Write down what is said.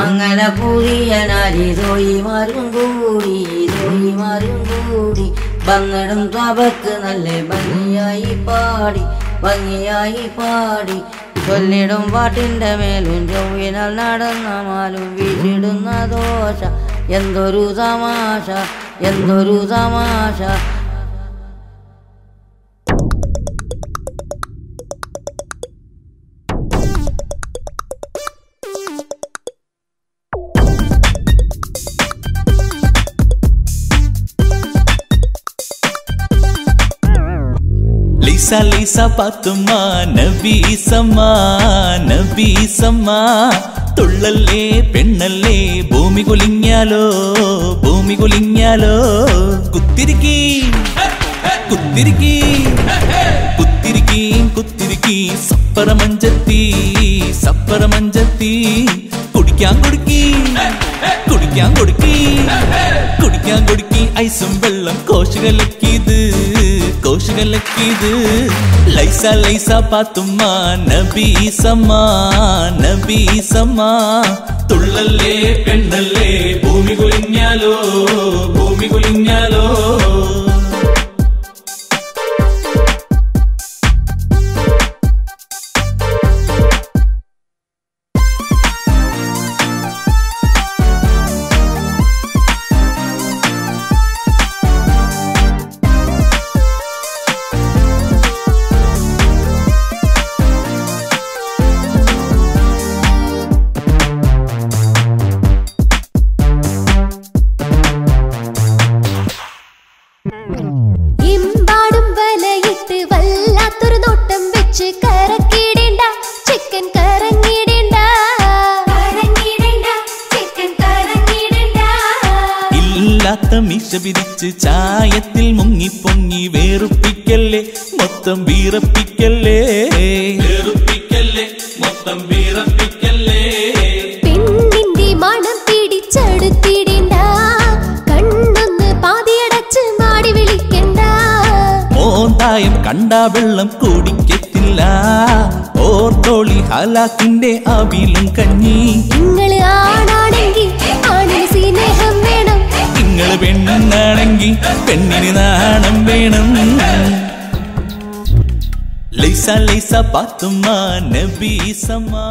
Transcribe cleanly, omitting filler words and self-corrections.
അങ്ങനെ പുതിയ നാരിതോയിമാരും കൂടി ബങ്ങടും തബക്ക് നല്ല ഭംഗിയായി പാടി ചൊല്ലിടും പാട്ടിൻ്റെ മേലും ചൊവ്വിനാൽ നടന്ന മാലും വീശിടുന്ന ദോശ എന്തൊരു തമാശ Lisa Lisa Patuma Nabi Sama തുള്ളല്ലേ പെണ്ണല്ലേ ഭൂമി കുലിഞ്ഞാലോ കുത്തിരിക്കി സപ്പറമഞ്ചത്തി കുടിക്കാൻ കൊടുക്കി ഐസും വെള്ളം കോശുകലക്കിയത് ലൈസ പാത്തുമ്മ നബി സമാ തുള്ളല്ലേ പെണ്ണല്ലേ ഭൂമി കുലിഞ്ഞാലോ ഇമ്പാടും വലയിട്ട് വല്ലാത്തൊരു നോട്ടം വെച്ച് കറക്കിടേണ്ട ചിക്കൻ കറങ്ങിടേണ്ട ഇല്ലാത്ത മീശ പിരിച്ച് ചായത്തിൽ മുങ്ങിപ്പൊങ്ങി വേറുപ്പിക്കല്ലേ മൊത്തം വീറപ്പിക്കല്ലേ പെണ്ണിന്റെ മണം പിടിച്ചെടുത്തിടേണ്ട കണ്ണൊന്ന് പാതിയടച്ച് മാടി വിളിക്കണ്ട മോന്തായം കണ്ടാ വെള്ളം കുടിക്കത്തില്ല ഓർത്തോളി ഹലാക്കിന്റെ അവിലും കഞ്ഞി നിങ്ങള് ആണാണെങ്കിൽ ആണിന് സ്നേഹം വേണം നിങ്ങള് പെണ്ണാണെങ്കിൽ പെണ്ണിന് നാണം വേണം ലൈസ പാത്തുമ്മ നബി സമാ